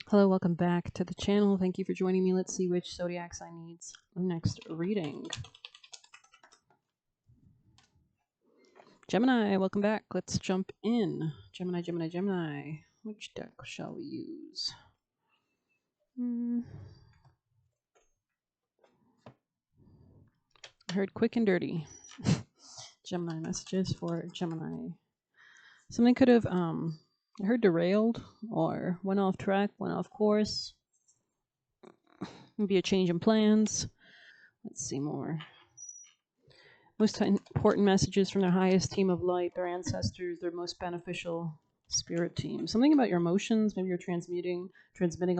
Hello, welcome back to the channel. Thank you for joining me. Let's see which zodiac sign needs next reading. Gemini, welcome back. Let's jump in. Gemini. Which deck shall we use? I heard quick and dirty. Gemini messages for Gemini. Something could have I heard derailed or went off track, went off course. Maybe a change in plans. Let's see more. Most important messages from their highest team of light, their ancestors, their most beneficial spirit team. Something about your emotions, maybe you're transmitting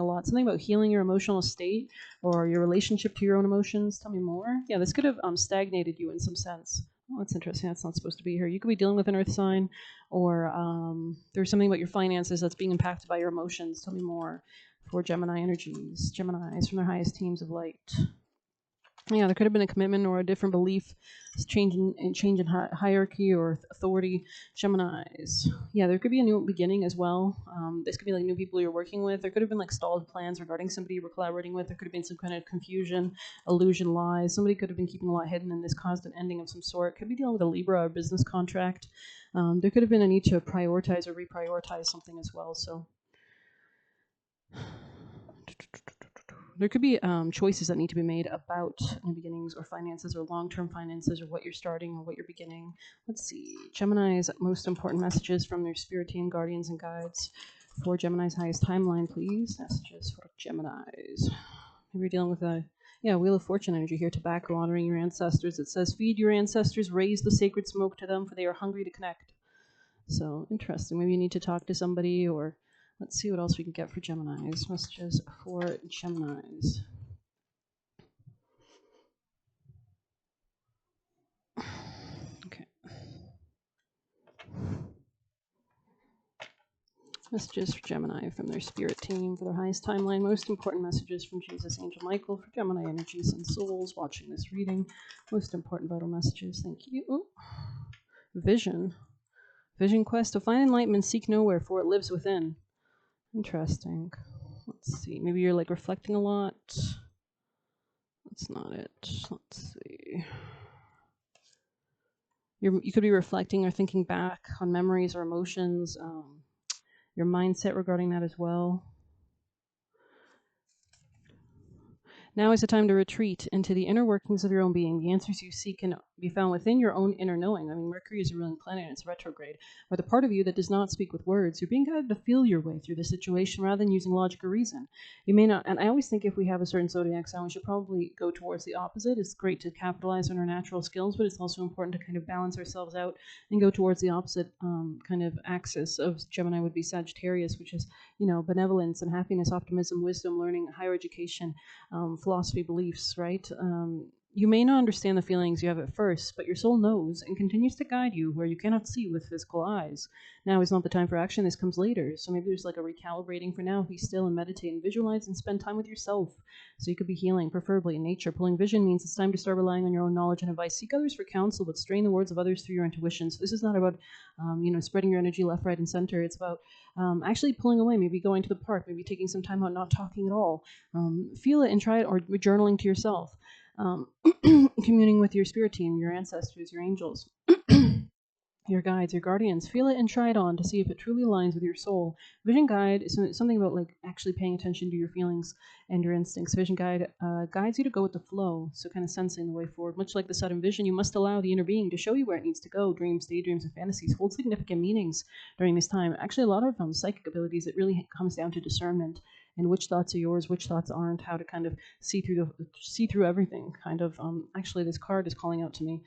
a lot. Something about healing your emotional state or your relationship to your own emotions. Tell me more. Yeah, this could have stagnated you in some sense. Oh, that's interesting. That's not supposed to be here. You could be dealing with an earth sign, or there's something about your finances that's being impacted by your emotions. Tell me more for Gemini energies. Geminis from their highest teams of light. Yeah, there could have been a commitment or a different belief, change in hierarchy or authority. Geminis. Yeah, there could be a new beginning as well. This could be like new people you're working with. There could have been like stalled plans regarding somebody you were collaborating with. There could have been some kind of confusion, illusion, lies. Somebody could have been keeping a lot hidden and this caused an ending of some sort. Could be dealing with a Libra or business contract. There could have been a need to prioritize or reprioritize something as well. So there could be choices that need to be made about new beginnings or finances or long-term finances or what you're starting or what you're beginning. Let's see. Gemini's most important messages from their spirit team, guardians, and guides for Gemini's highest timeline, please. Messages for Gemini's. Maybe you're dealing with a Wheel of Fortune energy here. Tobacco, honoring your ancestors. It says, feed your ancestors, raise the sacred smoke to them, for they are hungry to connect. So interesting. Maybe you need to talk to somebody, or let's see what else we can get for Geminis. Messages for Geminis. Okay. Messages for Gemini from their spirit team for their highest timeline. Most important messages from Jesus, Angel Michael for Gemini energies and souls watching this reading. Most important vital messages. Thank you. Ooh. Vision. Vision quest. To find enlightenment, seek nowhere, for it lives within. Interesting. Let's see. Maybe you're like reflecting a lot. That's not it. Let's see. You could be reflecting or thinking back on memories or emotions, your mindset regarding that as well. Now is the time to retreat into the inner workings of your own being. The answers you seek can be found within your own inner knowing. I mean, Mercury is a ruling planet and it's retrograde. Or the part of you that does not speak with words, you're being guided to feel your way through the situation rather than using logic or reason. You may not, and I always think if we have a certain zodiac sign, we should probably go towards the opposite. It's great to capitalize on our natural skills, but it's also important to kind of balance ourselves out and go towards the opposite kind of axis of Gemini would be Sagittarius, which is, benevolence and happiness, optimism, wisdom, learning, higher education, philosophy, beliefs, right? You may not understand the feelings you have at first, but your soul knows and continues to guide you where you cannot see with physical eyes. Now is not the time for action. This comes later. So maybe there's like a recalibrating for now. Be still and meditate and visualize and spend time with yourself. So you could be healing, preferably in nature. Pulling vision means it's time to start relying on your own knowledge and advice. Seek others for counsel, but strain the words of others through your intuition. So this is not about, spreading your energy left, right, and center. It's about actually pulling away, maybe going to the park, maybe taking some time out, not talking at all. Feel it and try it, or journaling to yourself. Communing with your spirit team, your ancestors, your angels, your guides, your guardians. Feel it and try it on to see if it truly aligns with your soul. Vision guide is something about like actually paying attention to your feelings and your instincts. Vision guide guides you to go with the flow, so kind of sensing the way forward. Much like the sudden vision, you must allow the inner being to show you where it needs to go. Dreams, daydreams, and fantasies hold significant meanings during this time. Actually, a lot of psychic abilities, it really comes down to discernment and which thoughts are yours, which thoughts aren't, how to kind of see through everything. Kind of actually, this card is calling out to me.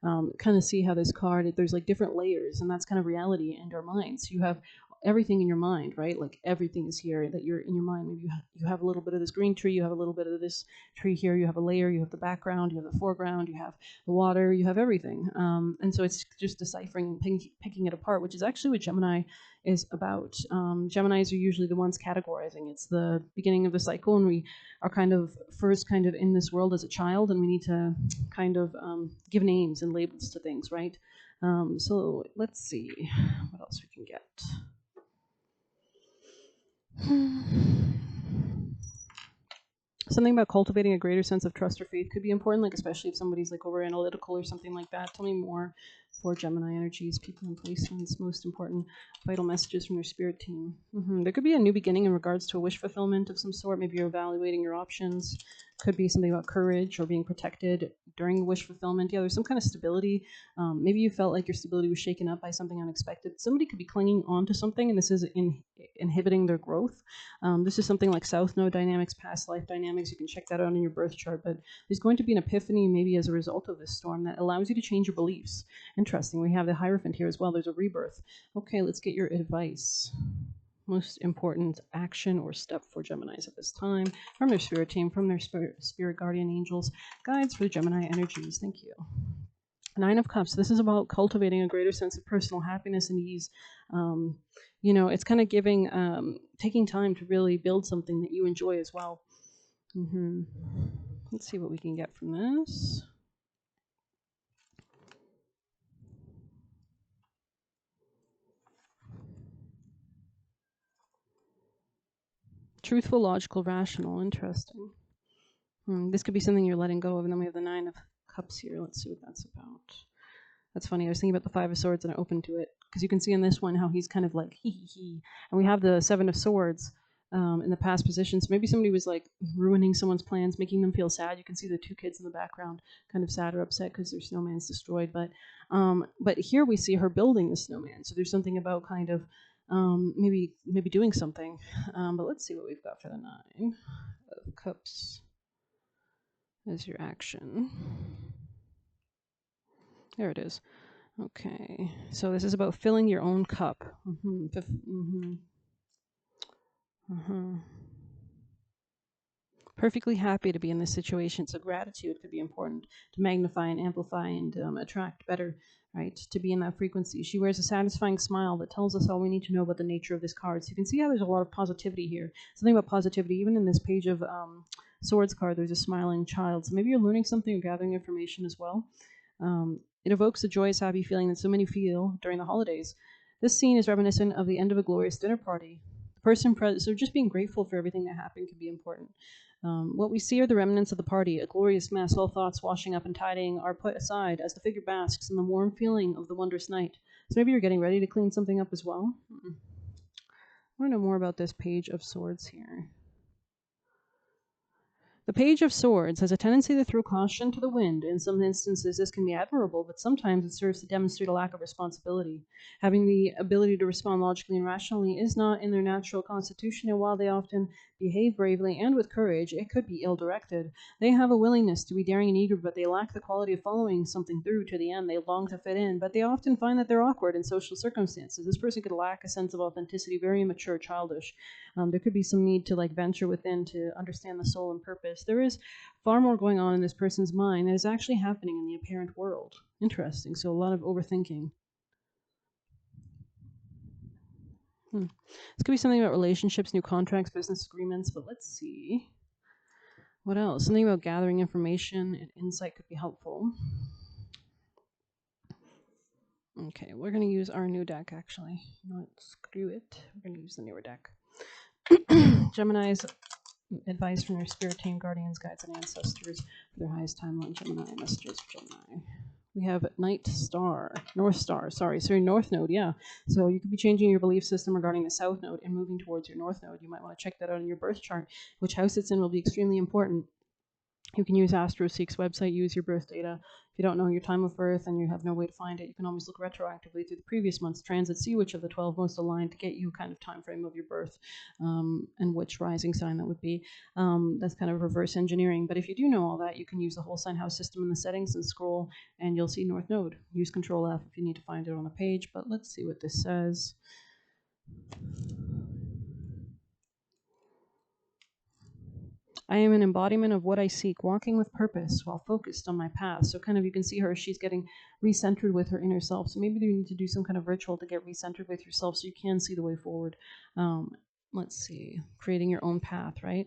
Kind of see how this card, there's like different layers, and that's kind of reality in our minds. You have everything in your mind, right? Like everything is here that you're in your mind. Maybe you have a little bit of this green tree, you have a little bit of this tree here, you have a layer, you have the background, you have the foreground, you have the water, you have everything. And so it's just deciphering and picking it apart, which is actually what Gemini is about. Geminis are usually the ones categorizing. It's the beginning of the cycle, and we are kind of first kind of in this world as a child, and we need to kind of give names and labels to things, right? So let's see what else we can get. Something about cultivating a greater sense of trust or faith could be important, like especially if somebody's like over analytical or something like that. Tell me more for Gemini energies, people and placements, most important vital messages from their spirit team. There could be a new beginning in regards to a wish fulfillment of some sort. Maybe you're evaluating your options. Could be something about courage or being protected during the wish fulfillment. Yeah, there's some kind of stability. Maybe you felt like your stability was shaken up by something unexpected. Somebody could be clinging on to something, and this is inhibiting their growth. This is something like South Node dynamics, past life dynamics. You can check that out in your birth chart. But there's going to be an epiphany, maybe as a result of this storm, that allows you to change your beliefs. Interesting. We have the Hierophant here as well. There's a rebirth. Okay, let's get your advice. Most important action or step for Geminis at this time from their spirit team, from their spirit guardian angels, guides for the Gemini energies. Thank you. Nine of Cups. This is about cultivating a greater sense of personal happiness and ease. It's kind of giving, taking time to really build something that you enjoy as well. Let's see what we can get from this. Truthful, logical, rational. Interesting. This could be something you're letting go of. And then we have the Nine of Cups here. Let's see what that's about. That's funny. I was thinking about the Five of Swords and I opened to it because you can see in this one how he's kind of like he. And we have the Seven of Swords in the past position. So maybe somebody was like ruining someone's plans, making them feel sad. You can see the two kids in the background kind of sad or upset because their snowman's destroyed. But here we see her building the snowman. So there's something about kind of maybe doing something. But let's see what we've got for the Nine of Cups as your action. There it is. Okay, so this is about filling your own cup. Perfectly happy to be in this situation. So gratitude could be important to magnify and amplify and attract better, right? To be in that frequency. She wears a satisfying smile that tells us all we need to know about the nature of this card. So you can see how there's a lot of positivity here. Something about positivity, even in this page of Swords card, there's a smiling child. So maybe you're learning something or gathering information as well. It evokes the joyous, happy feeling that so many feel during the holidays. This scene is reminiscent of the end of a glorious dinner party. The person present, so just being grateful for everything that happened can be important. What we see are the remnants of the party, a glorious mess. All thoughts washing up and tidying are put aside as the figure basks in the warm feeling of the wondrous night. So maybe you're getting ready to clean something up as well. I want to know more about this Page of Swords here. The Page of Swords has a tendency to throw caution to the wind. In some instances, this can be admirable, but sometimes it serves to demonstrate a lack of responsibility. Having the ability to respond logically and rationally is not in their natural constitution, and while they often behave bravely and with courage, it could be ill-directed. They have a willingness to be daring and eager, but they lack the quality of following something through to the end. They long to fit in, but they often find that they're awkward in social circumstances. This person could lack a sense of authenticity, very immature, childish. There could be some need to venture within to understand the soul and purpose. There is far more going on in this person's mind that is actually happening in the apparent world. Interesting. So a lot of overthinking. This could be something about relationships, new contracts, business agreements, but let's see. What else? Something about gathering information and insight could be helpful. Okay, we're going to use our new deck, actually. You know what? Screw it. We're going to use the newer deck. Gemini's advice from their spirit team, guardians, guides, and ancestors for their highest timeline. Gemini, messages for Gemini. We have North Node, yeah. So you could be changing your belief system regarding the South Node and moving towards your North Node. You might want to check that out in your birth chart. Which house it's in will be extremely important. You can use AstroSeek's website, use your birth data. If you don't know your time of birth and you have no way to find it, you can always look retroactively through the previous month's transit, see which of the 12 most aligned to get you kind of time frame of your birth and which rising sign that would be. That's kind of reverse engineering. But if you do know all that, you can use the whole sign house system in the settings and scroll, and you'll see North Node. Use Control F if you need to find it on the page, but let's see what this says. I am an embodiment of what I seek, walking with purpose while focused on my path. So kind of you can see her, she's getting recentered with her inner self. So maybe you need to do some kind of ritual to get recentered with yourself so you can see the way forward. Let's see, creating your own path, right?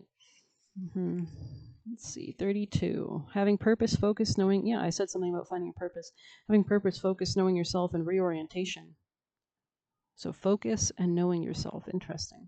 Let's see, 32. Having purpose, focus, knowing, yeah, I said something about finding a purpose. Having purpose, focus, knowing yourself, and reorientation. So focus and knowing yourself, interesting.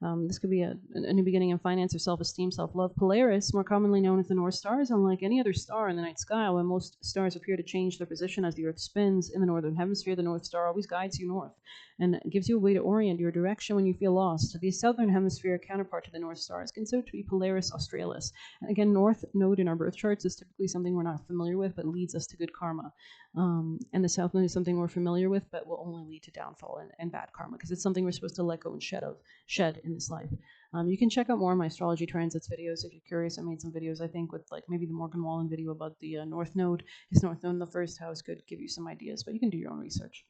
This could be a new beginning in finance or self-esteem, self-love. Polaris, more commonly known as the North Star, is unlike any other star in the night sky. When most stars appear to change their position as the Earth spins in the northern hemisphere, the North Star always guides you north and gives you a way to orient your direction when you feel lost. The southern hemisphere counterpart to the North Star is considered to be Polaris Australis. And again, North Node in our birth charts is typically something we're not familiar with, but leads us to good karma. And the South Node is something we're familiar with, but will only lead to downfall and bad karma, because it's something we're supposed to let go and shed in this life. You can check out more of my astrology transits videos if you're curious. I made some videos, I think, with like maybe the Morgan Wallen video about the North Node. His North Node in the first house could give you some ideas, but you can do your own research.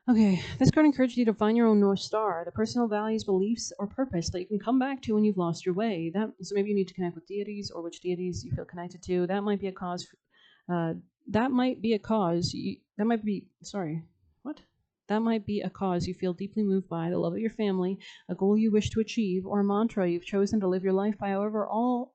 Okay, this card encourages you to find your own North Star, the personal values, beliefs, or purpose that you can come back to when you've lost your way. So maybe you need to connect with deities, or which deities you feel connected to. That might be a cause. That might be a cause you feel deeply moved by, the love of your family, a goal you wish to achieve, or a mantra you've chosen to live your life by. However, all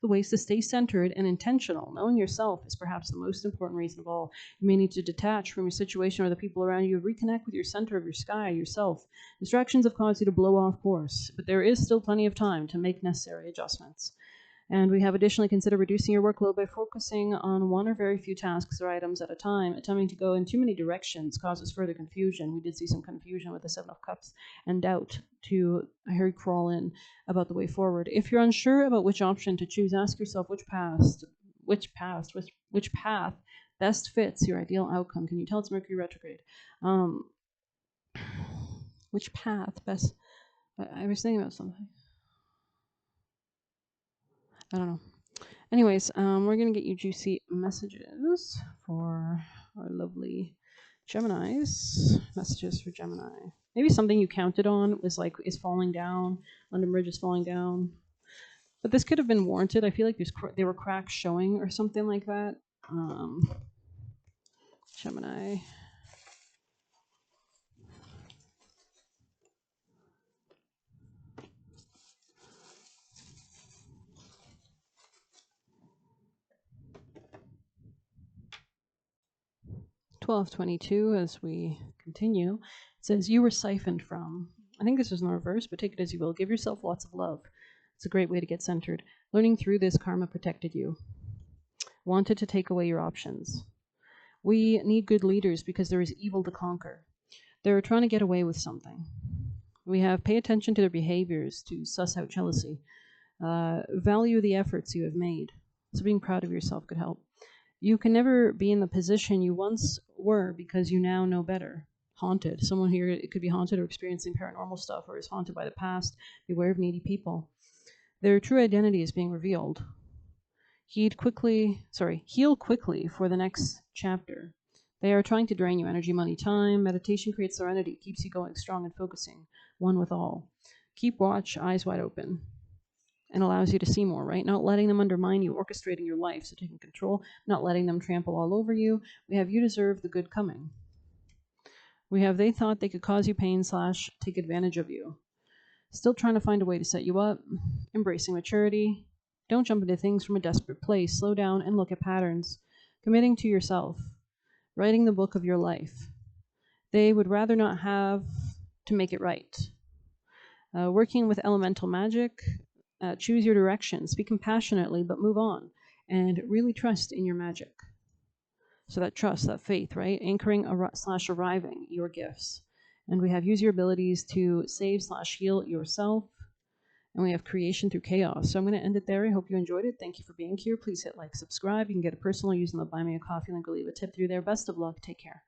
the ways to stay centered and intentional. Knowing yourself is perhaps the most important reason of all. You may need to detach from your situation or the people around you, reconnect with your center of your sky, yourself. Distractions have caused you to blow off course, but there is still plenty of time to make necessary adjustments. And we have additionally considered reducing your workload by focusing on one or very few tasks or items at a time. Attempting to go in too many directions causes further confusion. We did see some confusion with the Seven of Cups and doubt to Harry crawl in about the way forward. If you're unsure about which option to choose, ask yourself which path best fits your ideal outcome. Can you tell it's Mercury retrograde? Which path best? I was thinking about something. I don't know. Anyways, we're going to get you juicy messages for our lovely Geminis. Messages for Gemini. Maybe something you counted on is falling down. London Bridge is falling down. But this could have been warranted. I feel like there were cracks showing or something like that. Gemini. 1222, as we continue, it says, you were siphoned from. I think this is in the reverse, but take it as you will. Give yourself lots of love. It's a great way to get centered. Learning through this, karma protected you. Wanted to take away your options. We need good leaders because there is evil to conquer. They're trying to get away with something. We have pay attention to their behaviors to suss out jealousy. Value the efforts you have made. So being proud of yourself could help. You can never be in the position you once were because you now know better. Haunted. Someone here, it could be haunted or experiencing paranormal stuff or is haunted by the past. Beware of needy people. Their true identity is being revealed. Heal quickly for the next chapter. They are trying to drain you energy, money, time. Meditation creates serenity, keeps you going strong and focusing, one with all. Keep watch, eyes wide open, and allows you to see more, right? Not letting them undermine you, orchestrating your life, so taking control, not letting them trample all over you. We have you deserve the good coming. We have they thought they could cause you pain / take advantage of you. Still trying to find a way to set you up. Embracing maturity. Don't jump into things from a desperate place. Slow down and look at patterns. Committing to yourself. Writing the book of your life. They would rather not have to make it right. Working with elemental magic. Choose your direction. Speak compassionately, but move on. And really trust in your magic. So that trust, that faith, right? Anchoring / arriving your gifts. And we have use your abilities to save / heal yourself. And we have creation through chaos. So I'm going to end it there. I hope you enjoyed it. Thank you for being here. Please hit like, subscribe. You can get a personal using the Buy Me a Coffee link or leave a tip through there. Best of luck. Take care.